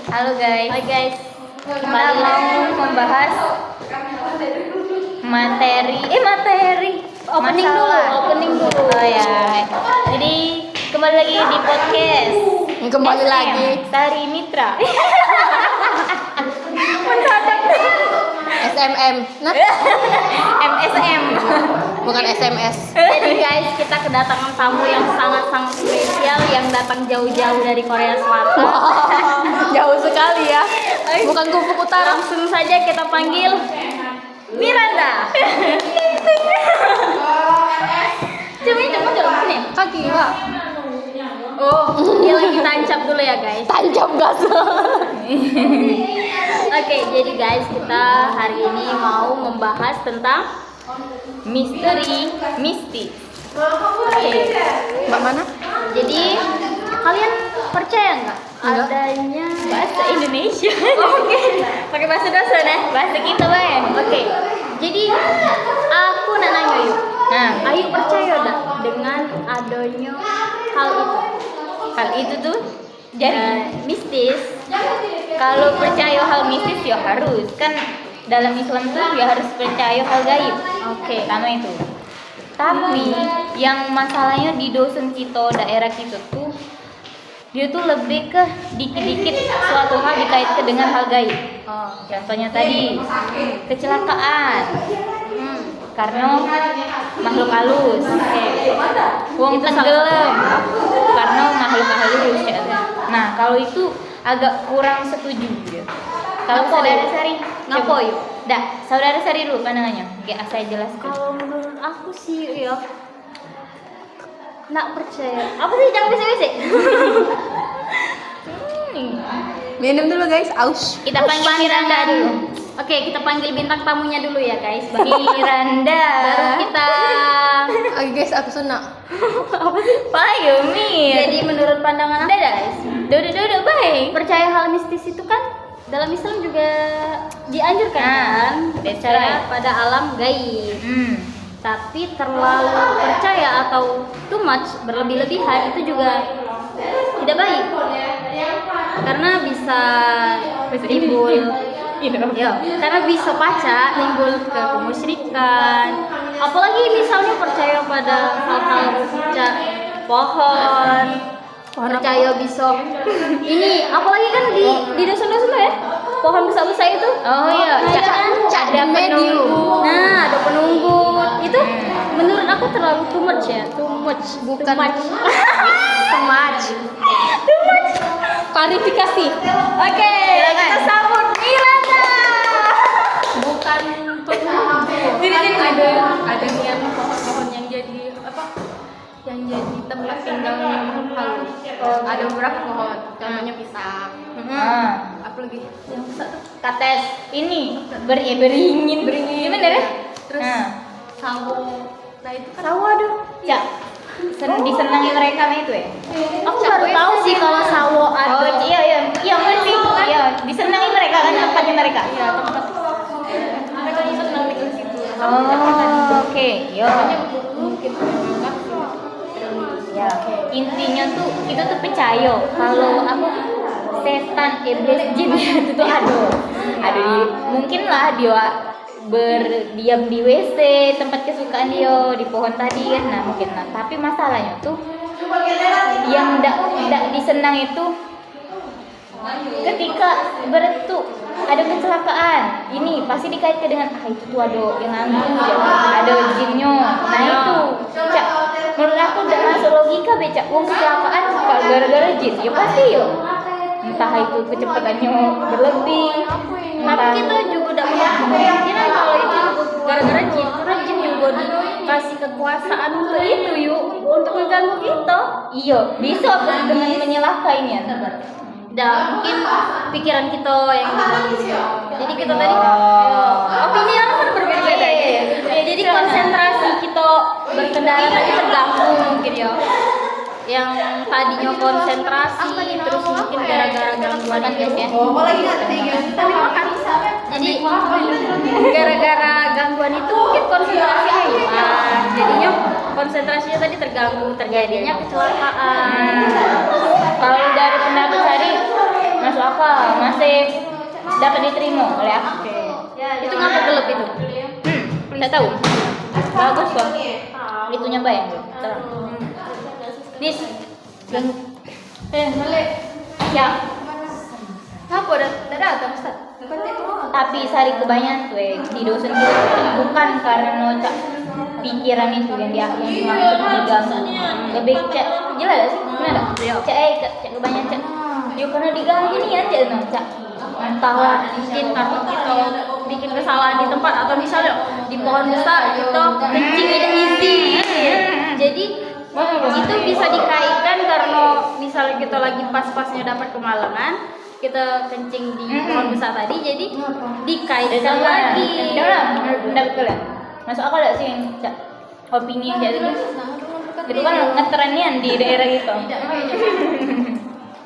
Halo guys. Hai guys. Kita mau membahas materi Opening dulu. Oh ya. Jadi kembali lagi di podcast. Kembali SM, lagi. Sari Mitra. SMM. Nah, MSM. bukan SMS. Jadi guys, kita kedatangan tamu yang sangat-sangat spesial yang datang jauh-jauh dari Korea Selatan. Jauh sekali ya. Bukan Kufuk Utara. Langsung saja kita panggil Miranda. Coba sini. Kaki Pak. Oh, dia lagi tancap dulu ya guys. Tancap gas. Oke, jadi guys kita hari ini mau membahas tentang misteri mistis. Oke. Mbak mana? Jadi kalian percaya nggak Enggak. adanya bahasa Indonesia? Oke. Pakai bahasa dasar nih, bahasa kita Bang. Oke. Jadi aku nak nanya yuk. Nah, Ayu percaya nggak dengan adanya hal itu? Hal itu tuh jadi mistis. Kalau percaya hal mistis ya harus kan dalam Islam tuh ya harus percaya hal gaib. Oke, sama itu. Tapi yang masalahnya di dosen kita daerah kita tuh dia tuh lebih ke dikit-dikit suatu hal dikaitkan dengan hal gaib. Contohnya tadi kecelakaan. Karena makhluk halus. Wong tenggelam karena makhluk halus ya. Nah, kalau itu agak kurang setuju ya. Kalau saudara Sari, Ngapo yuk? Dah, saudara Sari dulu pandangannya. Gak saya jelaskan. Kalau menurut aku sih ya nak percaya. Apa sih jangan bisik-bisik? Minum dulu guys, aus. Kita panggil Miranda dulu. Oke, kita panggil bintang tamunya dulu ya guys. Miranda. Baru kita. Oke guys, aku senang. Apa sih? Payo Mir. Jadi menurut pandangan aku, guys. Duduk baik. percaya hal mistis itu kan dalam Islam juga dianjurkan kan percaya pada alam gaib. Tapi terlalu percaya atau too much berlebih-lebihan itu juga tidak baik karena bisa timbul ya, karena bisa paca nimbul ke kemusyrikan. Apalagi misalnya percaya pada hal-hal cak pohon percaya bisa ini apalagi kan di dosen-dosen tuh ya pohon besar-besar itu Oh iya, cak ada medium. penunggu. Ada penunggu itu menurut aku terlalu too much ya, bukan too much. Klarifikasi. Oke, kita sambut Miranda. Bukan penunggu. Kan ada yang pohon-pohon yang jadi apa? Yang jadi tempat tinggalnya makhluk halus. Ada beberapa pohon, contohnya pisang. Apa lagi? Yang besar tuh Kates ini beringin. Gimana ya? terus sawo. Nah itu kan Sawo aduh. Ya. Disenangi mereka mah itu ya. Aku baru tahu sih kalau sawo Oh ada. iya ngerti. Iya, disenangi mereka kan tempatnya mereka. ya tempat mereka senang tinggal di situ. Oh, oke. Yo. Mungkin Ya. Intinya tuh kita tuh percaya kalau aku setan iblis jin itu tuh mungkin lah dia berdiam di WC tempat kesukaan dia di pohon tadi kan mungkin tapi masalahnya tuh yang ndak disenang itu ketika beretu ada kecelakaan ini pasti dikaitkan dengan itu tuh ada yang nganggu ada jinnya itu Cak, menurut aku udah masuk logika becak wong kecelakaan kalau gara-gara jin ya pasti yo entah itu kecepatannya berlebih Tapi kita juga udah kemungkinan kalau itu gara-gara jin, karena jin juga dikasih kekuasaan untuk itu yuk, untuk mengganggu kita. iya bisa dengan menyelakainya Dan mungkin pikiran kita yang diganggu. Jadi kita tadi opini orang kan berbeda-beda ya. Jadi konsentrasi kita berkendara tadi terganggu mungkin ya. Yang tadinya konsentrasi terus mungkin gara-gara gangguan guys ya. Tapi makan. Jadi gara-gara gangguan itu mungkin konsentrasi hilang. Jadinya konsentrasinya tadi terganggu, terjadinya kecelakaan. kalau dari pendapat Sari masuk akal, masih dapat diterima oleh aku. Itu ngapa gelap itu? Tidak tahu. Bagus kok. Itunya bayang. Terang. Nis. Malik. Ya. Apa udah datang Ustaz? Tapi sari kebanyakan tuh di dosen itu bukan karena cak pikiran itu yang dia maksud diganggu. Lebih cak jelas gak sih? Benar tak? Cak kebanyakan cak. Yuk karena diganggu nih ya cak. Entahlah Mungkin karena kita bikin kesalahan di tempat atau misalnya di pohon besar kita kencing tidak izin. Jadi itu bisa dikaitkan karena misalnya kita lagi pas-pasnya dapat kemalangan, kita kencing di pohon besar tadi, jadi dikaitkan lagi. Enggak betul ya? Masuk akal gak sih yang cak opini yang kayak gitu? Itu kan ngetrennya di daerah gitu.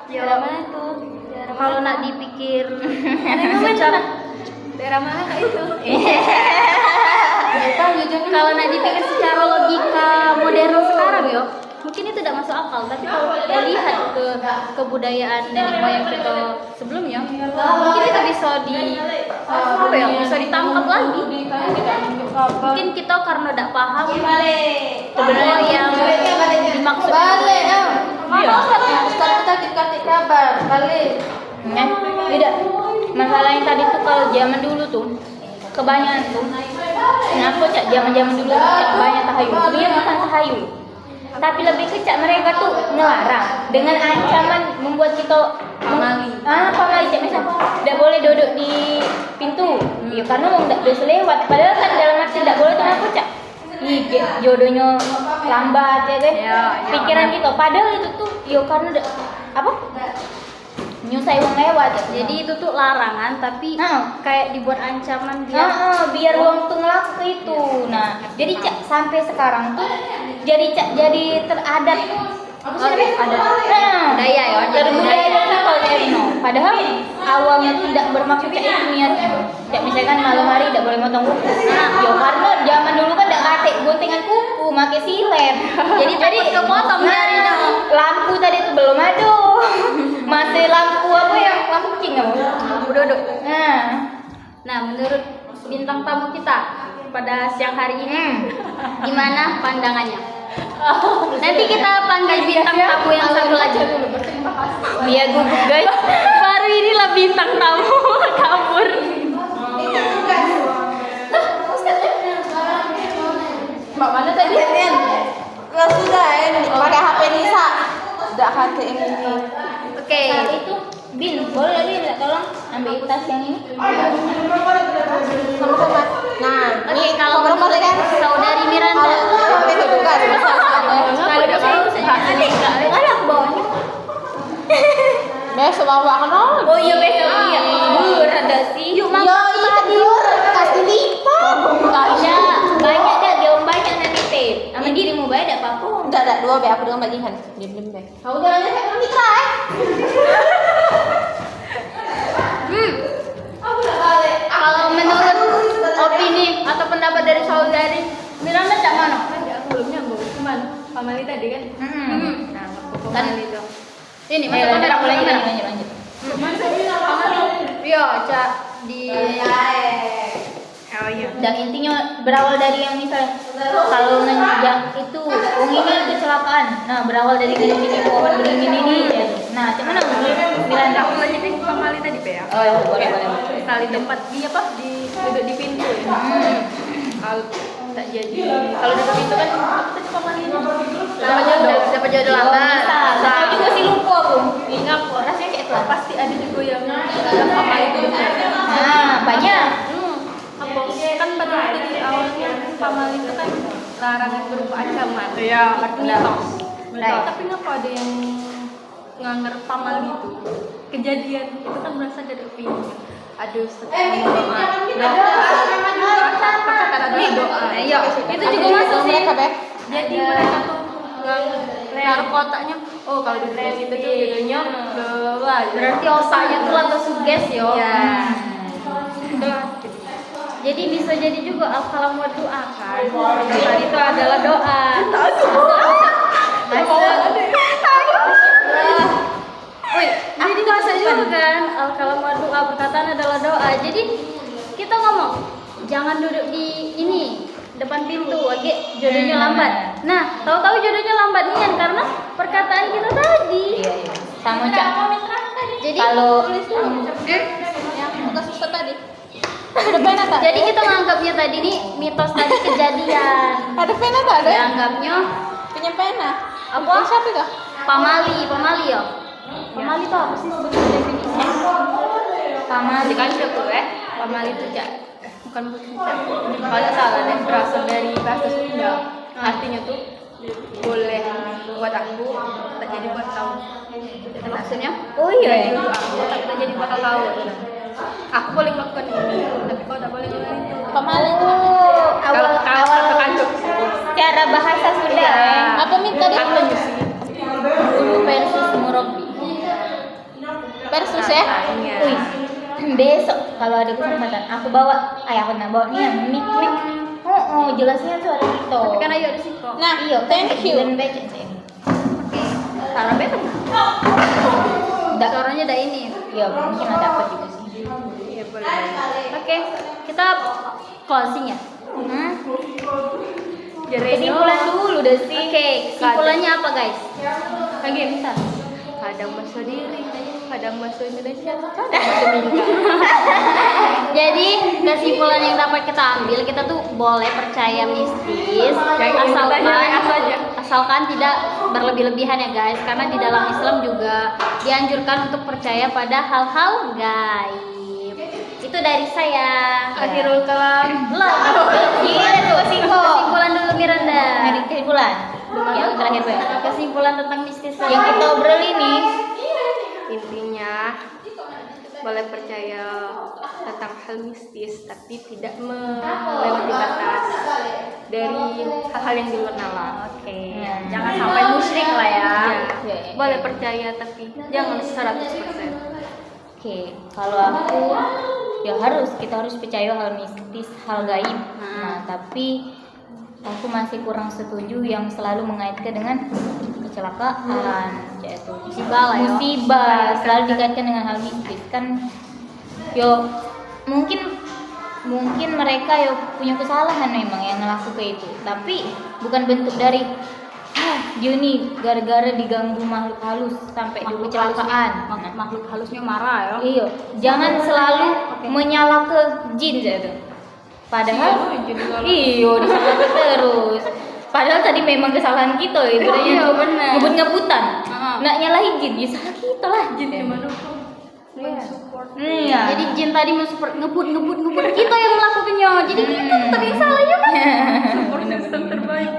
Daerah mana tuh? Kalau nak dipikir Secara daerah mana kak itu? kalau nak dipikir secara logika modern sekarang yo, mungkin itu tidak masuk akal. Tapi kalau kita lihat ke kebudayaan nenek moyang kita sebelumnya, mungkin itu bisa bisa ditangkap lagi. Mungkin kita karena tidak paham sebenarnya yang dimaksud. Sekarang kita dikasih kabar balik. Tidak. Masalah yang tadi tuh kalau zaman dulu tuh kebanyakan tuh. Kenapa cak zaman dulu tuh cak banyak tahayul? Dia bukan tahayul. Tapi lebih ke cak mereka tuh ngelarang dengan ancaman membuat kita pamali cak misal tidak boleh duduk di pintu. Ya karena mau tidak bisa lewat. Padahal kan dalam arti tidak boleh tuh apa cak? Jodohnya lambat ya kan? Pikiran kita. Padahal itu tuh karena apa? Nyusai wong lewat ya. Jadi itu tuh larangan tapi kayak dibuat ancaman biar wong tuh ngelaku itu. Nah, jadi cak sampai sekarang tuh jadi teradat budaya ya. Terbudaya kita Erno. Padahal awalnya tidak bermaksud kayak itu niatnya. Kayak misalkan malam hari tidak boleh motong kuku. Karena zaman dulu kan tidak katek guntingan kuku, pakai silet. Jadi kepotong jarinya. Lampu tadi itu belum ada. Masih lampu apa yang lampu kucing apa? Lampu duduk. Nah, menurut bintang tamu kita pada siang hari ini, gimana pandangannya? Nanti kita panggil bintang tamu yang satu lagi. Dia gugup guys. Baru inilah bintang tamu kabur. Mbak mana tadi? Kelas sudah pakai HP Nisa. Tidak HP ini. Oke. Itu Bin, boleh minta tolong ambil tas yang ini. Sama-sama. Nah, Oke, kalau menurut saudari Miranda, itu bukan. kalau Kalau aku bawanya. Besok bawa kenal. Oh iya besok iya. Rada sih. Yo, tidur kasih lipat. Banyak dah, gaun banyak nanti teh. Sama dirimu banyak ada apa-apa. Enggak, dua be aku dengan Mbak Jihan. Diam-diam be. Kau udah nanya saya mitra kalau menurut opini atau pendapat dari saudari Miranda cak mana? Aku belum nyambung, cuman pamali tadi kan. Nah, Pamali itu. Ini masuk kamera, aku mulai lanjut. Iya, cak di Oh iya. Dan intinya berawal dari yang misalnya kalau nenjak itu wong ini kecelakaan. Nah, berawal dari gini pohon beringin ini. Nah, cuman Miranda Aku lanjutin pamali tadi be ya. Oh iya, boleh. Misal di tempat di duduk di pintu ya. Kalau tak jadi kalau duduk pintu kan kita cuma pamali dapat jodoh lambat. Saya juga sih lupa aku. Ingat kok rasanya kayak itu pasti ada juga yang dalam pamali itu. Nah, banyak. Kan pada waktu di awalnya pamali itu kan larangan berupa ancaman. Iya, mitos. Tapi ngapa ada yang nganggap pamali itu kejadian itu kan berasal dari opini. Ada perkataan ada doa. Iya, itu juga masuk sih. Jadi mereka tuh naruh kotaknya. Oh kalau di situ tuh judulnya Berarti otaknya tuh atau suges yo. Jadi bisa jadi juga al-kalam wa doa kan. Doa itu adalah doa. Wih, Jadi bahasa juga kan, kalau doa perkataan adalah doa. Jadi kita ngomong jangan duduk di ini depan pintu, oke, jodohnya lambat. Nah, tahu-tahu jodohnya lambat nian karena perkataan kita tadi. Iya. Sama Cak. Jadi Kalau yang buka suster tadi. jadi kita menganggapnya tadi nih mitos tadi kejadian. Ada pena tak ada? Dianggapnya Punya pena. apa? Siapa itu? Pamali ya. Pamali itu apa sih sebenarnya definisinya? pamali Kan itu pamali itu Cak. Bukan Cak. Kalau salah dan berasal dari bahasa Sunda. Artinya tuh boleh buat aku, tak jadi buat kau. Itu maksudnya? Oh iya. Dulu aku tak jadi buat kau. Aku boleh melakukan ini, tapi kau tak boleh melakukan itu. Pamali itu Kalau awal terkandung. secara bahasa Sunda ya. Apa minta dia? Guru versus murabbi. Versus ya? Wih, besok kalau ada kesempatan aku bawa, aku nak bawa nih yang mic. Oh, jelasnya tuh ada gitu. Tapi kan ayo di situ. Nah, Iya, thank you. Dan becek sih. Salah betul. Suaranya ada ini. Iya, mungkin ada apa juga sih. Iya boleh. Oke, kita closing ya. Kesimpulan dulu deh sih. Oke, kesimpulannya apa guys? Lagi bisa. Kadang bahasa diri, kadang bahasa Indonesia, kadang bahasa Mingga. Jadi kesimpulan yang dapat kita ambil, kita tuh boleh percaya mistis asalkan tidak berlebih-lebihan ya guys, karena di dalam Islam juga dianjurkan untuk percaya pada hal-hal gaib. Itu dari saya. Akhirul kalam. Belum. Kesimpulan dulu Miranda. Kesimpulan. Yang terakhir ya. Kesimpulan tentang mistis Yang kita obrolin nih. Intinya boleh percaya tentang hal mistis, tapi tidak melewati batas dari hal-hal yang di luar nalar. Oke. Jangan sampai musyrik lah ya. Ya. Boleh percaya tapi jangan 100%. Oke, kalau aku ya kita harus percaya hal mistis, hal gaib. Nah, tapi aku masih kurang setuju yang selalu mengaitkan dengan kecelakaan, yaitu musibah selalu dikaitkan dengan hal mistis kan. Mungkin mereka punya kesalahan memang yang ngelakuin itu, tapi bukan bentuk dari dia nih gara-gara diganggu makhluk halus sampai di kecelakaan. Makhluk halusnya marah ya. Iya, jangan selalu menyala ke jin gitu. Padahal disalahkan terus. Padahal tadi memang kesalahan kita ibaratnya ngebut-ngebutan. Nak nyalahin jin, ya salah kita lah. Jin gimana? Iya. Jadi jin tadi mensupport ngebut kita yang melakukannya. Jadi kita tetap yang salah ya kan? Support system terbaik.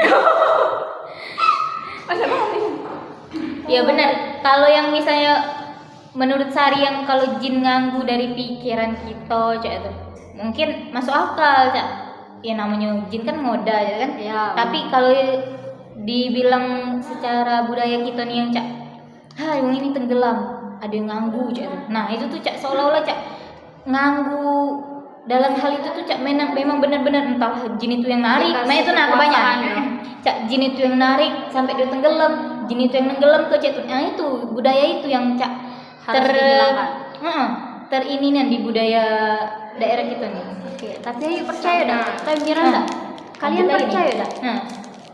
Ya benar. Kalau yang misalnya menurut Sari yang kalau jin ganggu dari pikiran kita, Cak itu mungkin masuk akal, Cak. Ya namanya jin kan ngoda ya kan. Ya. Tapi kalau dibilang secara budaya kita nih yang Cak, yang ini tenggelam, ada yang ganggu, Cak itu. Nah, itu tuh Cak seolah-olah Cak nganggu dalam hal itu tuh Cak memang benar-benar entah jin itu yang narik. Nah, itu kebanyakan. Cak jin itu yang narik sampai dia tenggelam, jin itu yang tenggelam ke Cak itu. Nah, itu budaya itu yang Cak Harus dihilangkan. Terinian di budaya daerah kita nih. Oke, tapi ayo percaya dah. Tapi Miranda, kalian percaya dah?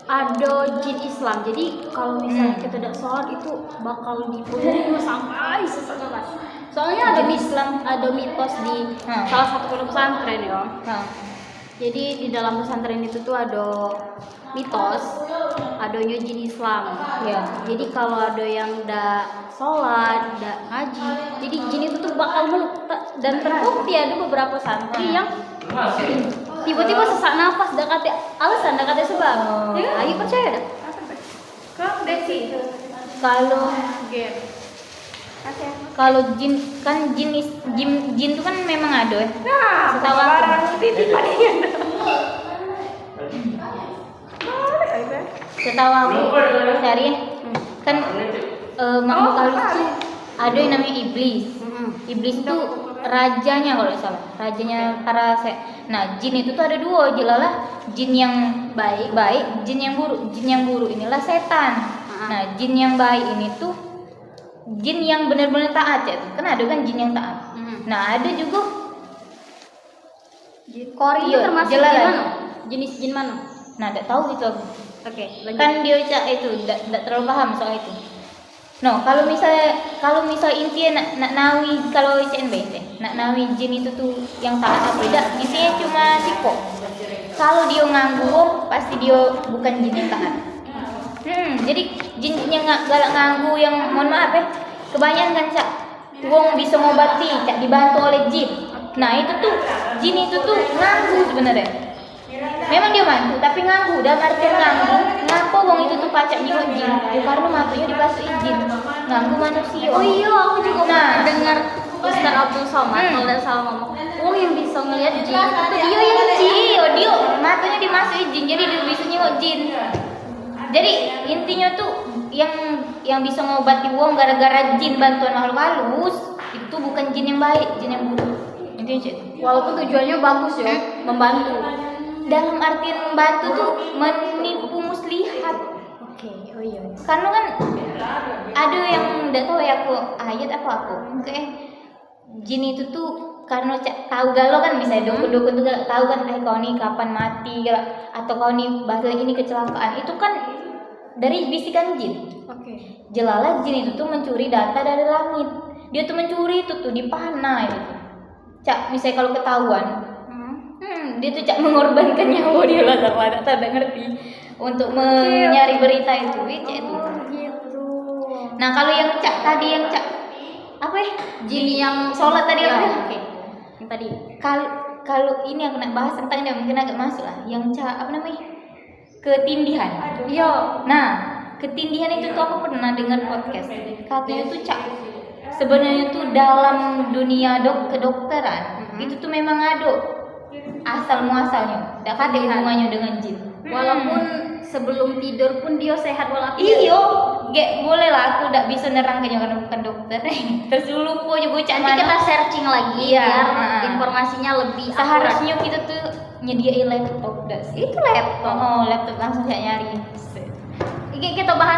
Ada jin Islam. Jadi kalau misalnya kita tidak sholat itu bakal dibunuh sampai sesaat. Soalnya ada mitos di salah satu pondok pesantren ya. Jadi di dalam pesantren itu tuh ada mitos adanya jin Islam. Ya. Jadi kalau ada yang ndak sholat, ndak ngaji, jadi jin itu tuh bakal meluk. Dan terbukti ada beberapa santri yang tiba-tiba sesak nafas, ndak kata alasan, ndak kata sebab. Ya, ayo percaya dah. Kok Desi? Kalau jin kan jin itu kan memang ada ya. Nah, Setahu aku. barang titipan ini. Setahu aku Sari kan makhluk halus tuh ada yang namanya iblis. Iblis itu rajanya kalau tidak salah, rajanya para Nah, jin itu tuh ada dua, jelalah jin yang baik, jin yang buruk. Jin yang buruk inilah setan. Nah, jin yang baik ini tuh jin yang benar-benar taat ya. Kan ada kan jin yang taat. Nah, ada juga Kori itu termasuk jin mana? Jenis jin mana? Nah, enggak tahu gitu aku. Oke, lanjut. Kan dia cak itu enggak terlalu paham soal itu. No, kalau misal intinya nak nawi kalau CNB nak nawi jin itu tuh yang taat apa tidak, intinya cuma siko. Kalau dia nganggu, pasti dia bukan jin yang taat. Jadi jin yang galak nganggu yang mohon maaf ya, kebanyakan kan cak wong bisa ngobati, cak dibantu oleh jin. Nah itu tuh jin itu tuh nganggu sebenarnya. Memang dia mantu, tapi nganggu. Dalam artian nganggu, ngapa wong itu tuh pacak jiwa jin? Ya karena matunya dipasui jin, nganggu manusia. Oh iya, aku juga pernah dengar Ustaz Abdul Somad kalau tidak salah ngomong. Oh yang bisa ngelihat jin itu dia yang jin. Dia matanya dimasui jin, jadi dia bisa nyengok jin. Jadi intinya tuh yang bisa ngobati wong gara-gara jin bantuan makhluk halus itu bukan jin yang baik, jin yang buruk. Intinya itu. Walaupun tujuannya bagus ya, membantu. Dalam artian membantu tuh menipu muslihat. Oke, oh iya. Karena kan ada yang enggak tahu ya aku ayat apa aku. Jin itu tuh karena tahu galau kan, misalnya dukun-dukun tuh tahu kan kau nih kapan mati atau kau nih bahas lagi nih kecelakaan. Itu kan dari bisikan jin. Oke. Jelala jin itu tuh mencuri data dari langit. Dia tuh mencuri itu tuh di panah itu. Cak, misalnya kalau ketahuan, dia tuh cak mengorbankan nyawa dia lah sama tak ngerti untuk mencari berita itu, cak itu. Gitu. Nah kalau yang cak tadi yang cak apa ya? Jin yang sholat tadi ya, apa? Oke. Yang tadi. Kalau ini aku nak bahas tentang ini mungkin agak masuk lah. Yang cak apa namanya? Ketindihan. Iya. Nah ketindihan itu tuh aku pernah dengar podcast. Katanya tuh cak sebenarnya tuh dalam dunia kedokteran itu tuh memang ada asal muasalnya, tidak ada hubungannya dengan jin. Walaupun sebelum tidur pun dia sehat walafiat. Iyo, gak boleh lah aku tidak bisa nerangkannya karena bukan dokter. Terus lupa juga cak Nanti kita searching lagi biar informasinya lebih seharusnya kita tuh nyediain laptop das. Itu laptop. Oh, laptop langsung saya nyari. Kita bahas